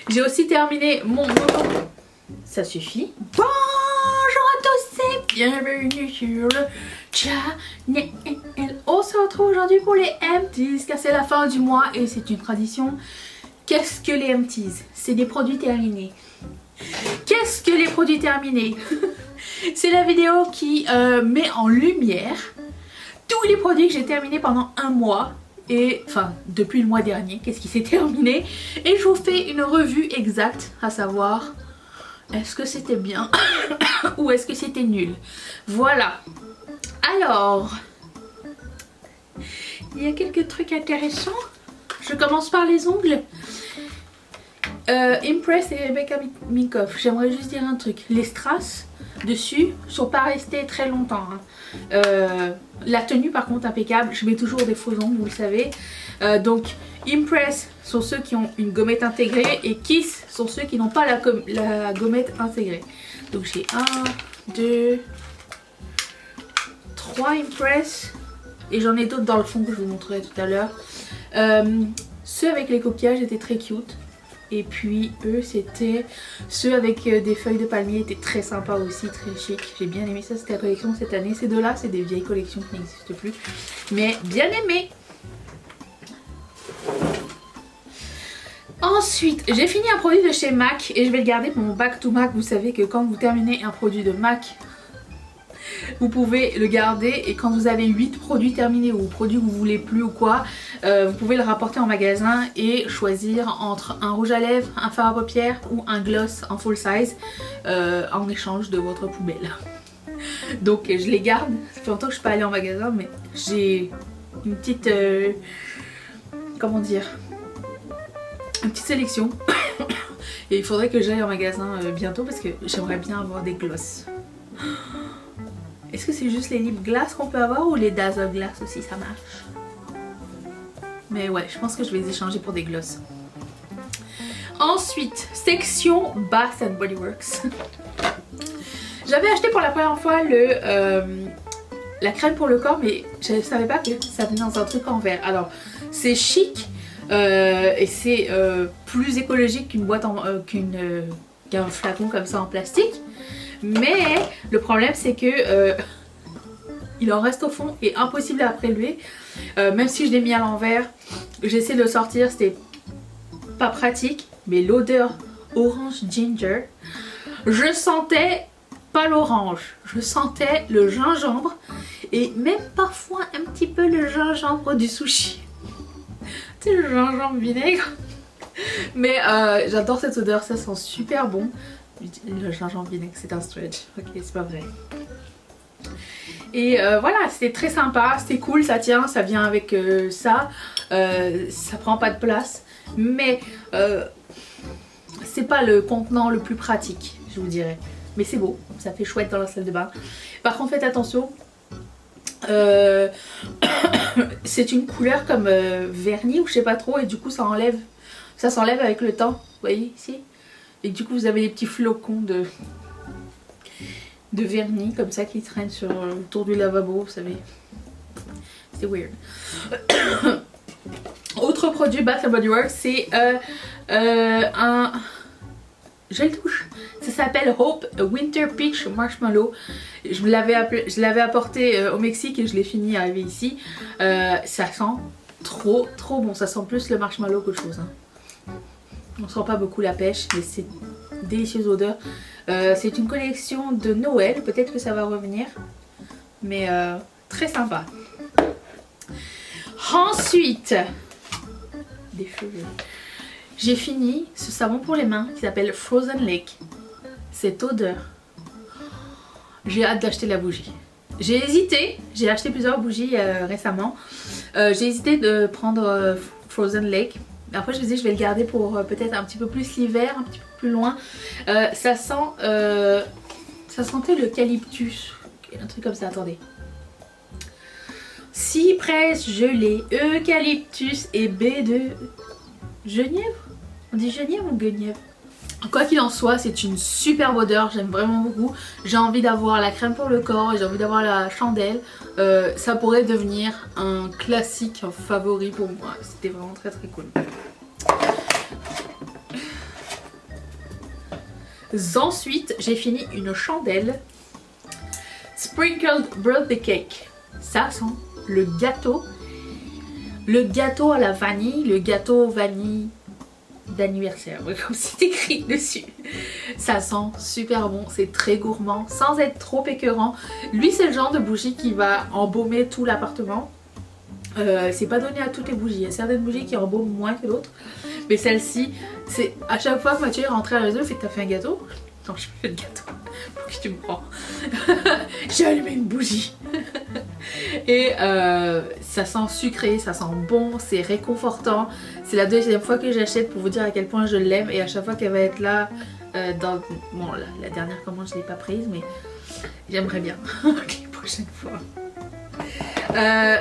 J'ai aussi terminé mon moto. Ça suffit. Bonjour à tous et bienvenue sur le channel. On se retrouve aujourd'hui pour les empties car c'est la fin du mois et c'est une tradition. Qu'est-ce que les empties? C'est des produits terminés. Qu'est-ce que les produits terminés? C'est la vidéo qui met en lumière tous les produits que j'ai terminés pendant un mois. Et enfin depuis le mois dernier, qu'est-ce qui s'est terminé. Et je vous fais une revue exacte, à savoir est-ce que c'était bien ou est-ce que c'était nul. Voilà. Alors, il y a quelques trucs intéressants. Je commence par les ongles. Impress et Rebecca Minkoff. J'aimerais juste dire un truc. Les strass dessus sont pas restés très longtemps. Hein. La tenue par contre impeccable. Je mets toujours des faux ongles, vous le savez. Donc Impress sont ceux qui ont une gommette intégrée et Kiss sont ceux qui n'ont pas la gommette intégrée. Donc j'ai 1, 2, 3 Impress et j'en ai d'autres dans le fond que je vous montrerai tout à l'heure. Ceux avec les coquillages étaient très cute. Et puis eux c'était ceux avec des feuilles de palmier, étaient très sympas aussi, très chic. J'ai bien aimé ça, c'était la collection cette année. Ces deux là c'est des vieilles collections qui n'existent plus, mais bien aimé. Ensuite j'ai fini un produit de chez MAC et je vais le garder pour mon back to MAC. Vous savez que quand vous terminez un produit de MAC, vous pouvez le garder et quand vous avez 8 produits terminés ou produits que vous voulez plus ou quoi, vous pouvez le rapporter en magasin et choisir entre un rouge à lèvres, un fard à paupières ou un gloss en full size en échange de votre poubelle. Donc je les garde. Ça fait longtemps que je suis pas allée en magasin mais j'ai une petite comment dire, une petite sélection et il faudrait que j'aille en magasin bientôt parce que j'aimerais bien avoir des gloss. Est-ce que c'est juste les lip gloss qu'on peut avoir ou les dazzle gloss aussi ça marche? Mais ouais, je pense que je vais les échanger pour des gloss. Ensuite, section Bath and Body Works. J'avais acheté pour la première fois la crème pour le corps mais je ne savais pas que ça venait dans un truc en verre. Alors c'est chic et c'est plus écologique qu'une boîte qu'un flacon comme ça en plastique. Mais le problème c'est que il en reste au fond et impossible à prélever. Même si je l'ai mis à l'envers, j'essaie de le sortir, c'était pas pratique. Mais l'odeur orange ginger, je sentais pas l'orange, je sentais le gingembre et même parfois un petit peu le gingembre du sushi. Tu sais, le gingembre vinaigre. Mais j'adore cette odeur, ça sent super bon. Le gingembre vinaigre, c'est un stretch. Ok, c'est pas vrai. Et voilà, c'était très sympa, c'était cool, ça tient, ça vient avec ça. Ça prend pas de place. Mais c'est pas le contenant le plus pratique, je vous dirais. Mais c'est beau, ça fait chouette dans la salle de bain. Par contre, faites attention. C'est une couleur comme vernis ou je sais pas trop. Et du coup, ça s'enlève avec le temps. Vous voyez ici? Et du coup vous avez des petits flocons de vernis comme ça qui traînent sur le tour du lavabo, vous savez. C'est weird. Autre produit Bath & Body Works, c'est un gel douche. Ça s'appelle Hope Winter Peach Marshmallow. Je l'avais apporté au Mexique et je l'ai fini arrivé ici. Ça sent trop bon. Ça sent plus le marshmallow qu'autre chose. Hein. On sent pas beaucoup la pêche, mais c'est délicieuse odeur. C'est une collection de Noël, peut-être que ça va revenir. Mais très sympa. Ensuite, des cheveux. J'ai fini ce savon pour les mains qui s'appelle Frozen Lake. Cette odeur. J'ai hâte d'acheter la bougie. J'ai hésité, j'ai acheté plusieurs bougies récemment. J'ai hésité de prendre Frozen Lake. Après je me disais je vais le garder pour peut-être un petit peu plus l'hiver, un petit peu plus loin. Ça sentait l'eucalyptus, un truc comme ça, attendez. Cyprès gelé, eucalyptus et baie de genièvre. On dit genièvre ou guenièvre? Quoi qu'il en soit, c'est une superbe odeur, j'aime vraiment beaucoup. J'ai envie d'avoir la crème pour le corps, j'ai envie d'avoir la chandelle. Ça pourrait devenir un classique, un favori pour moi. C'était vraiment très cool. Ensuite, j'ai fini une chandelle Sprinkled Birthday Cake. Ça sent le gâteau à la vanille, le gâteau vanille d'anniversaire, comme c'est écrit dessus. Ça sent super bon, c'est très gourmand, sans être trop écœurant. Lui, c'est le genre de bougie qui va embaumer tout l'appartement. C'est pas donné à toutes les bougies, il y a certaines bougies qui embaument moins que d'autres. Mais celle-ci, c'est à chaque fois que Mathieu est rentré à la maison, il fait: t'as fait un gâteau? Non, je fais le gâteau. Pour qui tu me prends? J'ai allumé une bougie. Et ça sent sucré, ça sent bon, c'est réconfortant. C'est la deuxième fois que j'achète pour vous dire à quel point je l'aime. Et à chaque fois qu'elle va être là, bon, la dernière commande je l'ai pas prise, mais j'aimerais bien les prochaines fois.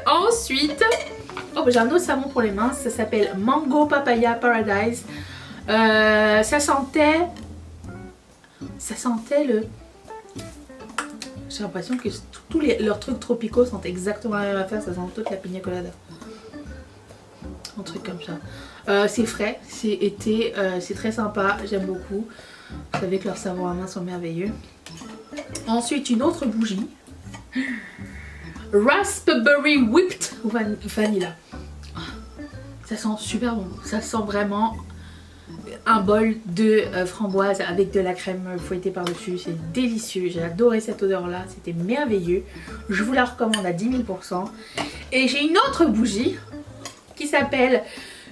Ensuite, oh, j'ai un autre savon pour les mains, ça s'appelle Mango Papaya Paradise. Ça sentait le... J'ai l'impression que tous leurs trucs tropicaux sentent exactement la même affaire, ça sent toute la pina colada. Un truc comme ça. C'est frais, c'est été, c'est très sympa, j'aime beaucoup. Vous savez que leurs savons à main sont merveilleux. Ensuite, une autre bougie. Raspberry Whipped Vanilla. Ça sent super bon, ça sent vraiment un bol de framboise avec de la crème fouettée par dessus, c'est délicieux, j'ai adoré cette odeur là, c'était merveilleux, je vous la recommande à 10 000%. Et j'ai une autre bougie qui s'appelle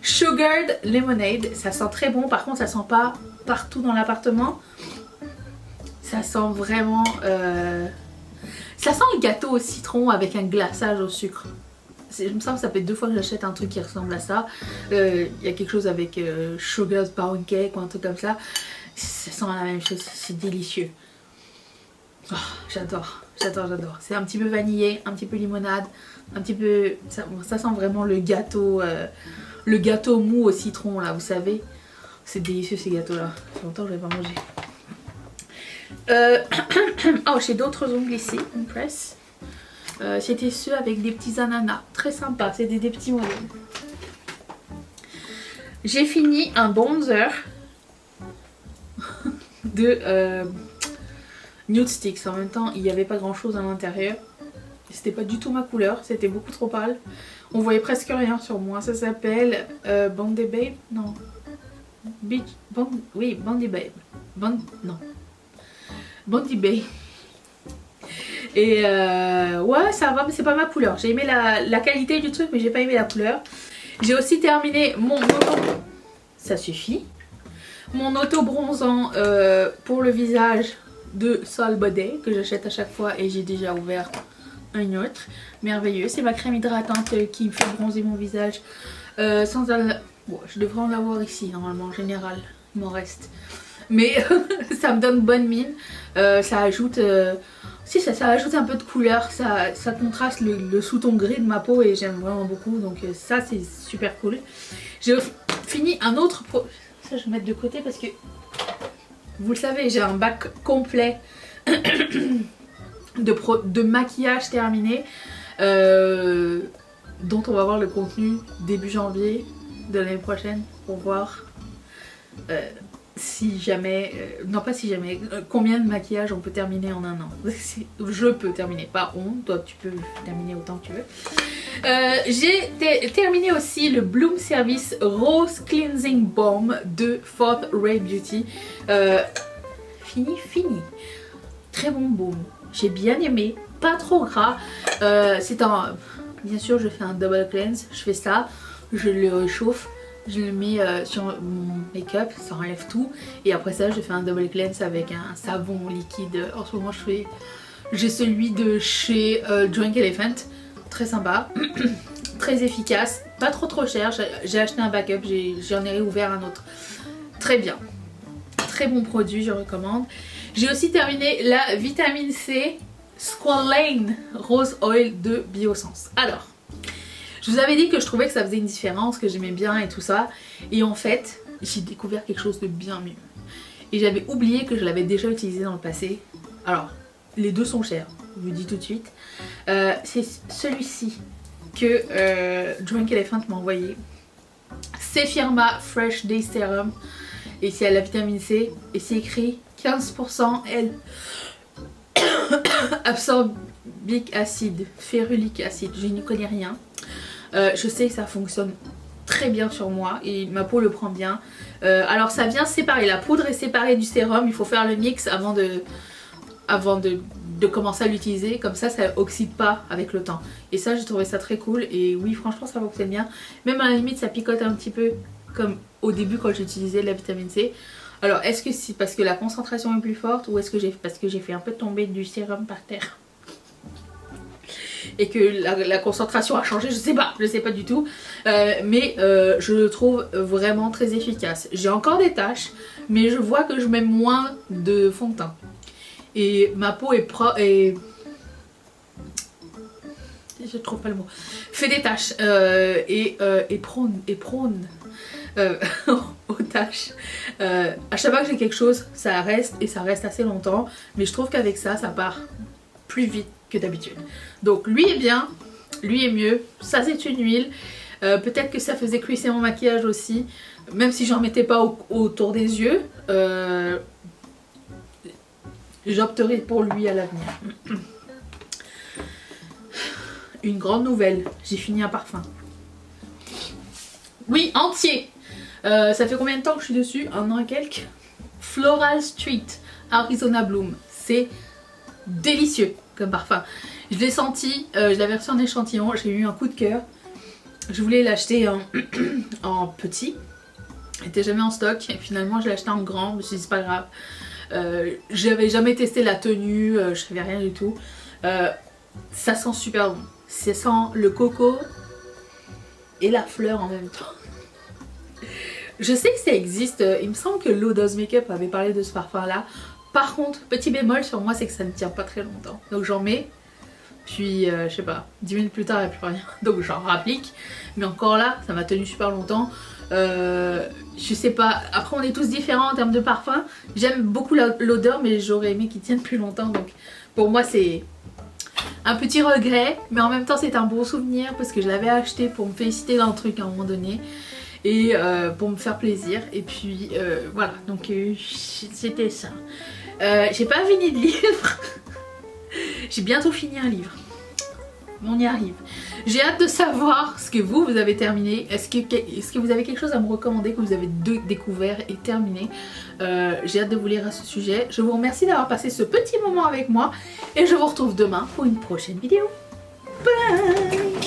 Sugared Lemonade, ça sent très bon, par contre ça sent pas partout dans l'appartement, ça sent vraiment ça sent le gâteau au citron avec un glaçage au sucre. Il me semble que ça fait 2 fois que j'achète un truc qui ressemble à ça. Il y a quelque chose avec Sugar Pound Cake ou un truc comme ça. Ça sent la même chose, c'est délicieux. Oh, j'adore, j'adore, j'adore. C'est un petit peu vanillé, un petit peu limonade, un petit peu... Ça sent vraiment le gâteau mou au citron là, vous savez. C'est délicieux ces gâteaux là. Ça fait longtemps que je n'ai pas mangé. Oh, j'ai d'autres ongles ici, Impress. C'était ceux avec des petits ananas, très sympa, c'était des petits modèles. J'ai fini un bronzer de Nude Sticks. En même temps, il n'y avait pas grand chose à l'intérieur. C'était pas du tout ma couleur, c'était beaucoup trop pâle. On voyait presque rien sur moi. Ça s'appelle Bondi Babe. Non. Oui, Bondi Babe. Non. Bondi Babe. Et ouais, ça va, mais c'est pas ma couleur. J'ai aimé la qualité du truc, mais j'ai pas aimé la couleur. J'ai aussi terminé mon auto... Ça suffit. Mon auto bronzant pour le visage de Sol Body que j'achète à chaque fois et j'ai déjà ouvert un autre. Merveilleux. C'est ma crème hydratante qui me fait bronzer mon visage sans... Bon, je devrais en avoir ici normalement en général. Il m'en reste. Mais ça me donne bonne mine. Ça ajoute... Si, ça ajoute un peu de couleur, ça contraste le sous-ton gris de ma peau et j'aime vraiment beaucoup, donc ça c'est super cool. J'ai fini un autre ça je vais mettre de côté parce que vous le savez, j'ai un bac complet de maquillage terminé dont on va voir le contenu début janvier de l'année prochaine pour voir si jamais, non pas si jamais, combien de maquillage on peut terminer en un an. Je peux terminer, pas on, toi tu peux terminer autant que tu veux. J'ai terminé aussi le Bloom Service Rose Cleansing Balm de Fourth Ray Beauty. Fini. Très bon baume, j'ai bien aimé, pas trop gras. C'est un... Bien sûr je fais un double cleanse, je fais ça, je le réchauffe. Je le mets sur mon make-up, ça enlève tout. Et après ça, je fais un double cleanse avec un savon liquide. En ce moment, j'ai celui de chez Drunk Elephant. Très sympa, très efficace, pas trop cher. J'ai acheté un backup, j'en ai réouvert un autre. Très bien, très bon produit, je recommande. J'ai aussi terminé la vitamine C Squalane Rose Oil de Biossance. Alors... Je vous avais dit que je trouvais que ça faisait une différence, que j'aimais bien et tout ça. Et en fait, j'ai découvert quelque chose de bien mieux. Et j'avais oublié que je l'avais déjà utilisé dans le passé. Alors, les deux sont chers, je vous le dis tout de suite. C'est celui-ci que Drunk Elephant m'a envoyé. C'est Firma Fresh Day Serum. Et c'est à la vitamine C. Et c'est écrit 15% L absorbic acide, férulique acide, je n'y connais rien. Je sais que ça fonctionne très bien sur moi et ma peau le prend bien. Alors ça vient séparer, la poudre est séparée du sérum, il faut faire le mix avant de commencer à l'utiliser, comme ça oxyde pas avec le temps. Et ça j'ai trouvé ça très cool et oui franchement ça fonctionne bien. Même à la limite ça picote un petit peu comme au début quand j'utilisais la vitamine C. Alors est-ce que c'est parce que la concentration est plus forte ou est-ce que parce que j'ai fait un peu tomber du sérum par terre et que la concentration a changé, je sais pas du tout. Mais je le trouve vraiment très efficace. J'ai encore des taches, mais je vois que je mets moins de fond de teint. Et ma peau est je trouve pas le mot. Fait des taches et prône aux tâches. À chaque fois que j'ai quelque chose, ça reste et ça reste assez longtemps. Mais je trouve qu'avec ça, ça part plus vite que d'habitude. Donc lui est bien, lui est mieux. Ça c'est une huile. Peut-être que ça faisait cuisser mon maquillage aussi. Même si j'en mettais pas autour des yeux. J'opterai pour lui à l'avenir. Une grande nouvelle. J'ai fini un parfum. Oui, entier. Ça fait combien de temps que je suis dessus? 1 an et quelques. Floral Street, Arizona Bloom. C'est délicieux comme parfum. Je l'ai senti, je l'avais reçu en échantillon, j'ai eu un coup de cœur. Je voulais l'acheter en petit. Il n'était jamais en stock. Et finalement je l'ai acheté en grand. Je me suis dit c'est pas grave. J'avais jamais testé la tenue, je savais rien du tout. Ça sent super bon. Ça sent le coco et la fleur en même temps. Je sais que ça existe, il me semble que Lodos Makeup avait parlé de ce parfum là. Par contre, petit bémol sur moi, c'est que ça ne tient pas très longtemps. Donc j'en mets, puis je sais pas, 10 minutes plus tard il n'y a plus rien. Donc j'en rapplique. Mais encore là, ça m'a tenu super longtemps. Je sais pas, après on est tous différents en termes de parfum. J'aime beaucoup l'odeur, mais j'aurais aimé qu'il tienne plus longtemps. Donc pour moi c'est un petit regret, mais en même temps c'est un bon souvenir parce que je l'avais acheté pour me féliciter d'un truc à un moment donné. Et pour me faire plaisir. Et puis voilà, donc c'était ça. J'ai pas fini de livre. J'ai bientôt fini un livre. On y arrive. J'ai hâte de savoir ce que vous avez terminé. Est-ce que vous avez quelque chose à me recommander que vous avez découvert et terminé? J'ai hâte de vous lire à ce sujet. Je vous remercie d'avoir passé ce petit moment avec moi. Et je vous retrouve demain pour une prochaine vidéo. Bye!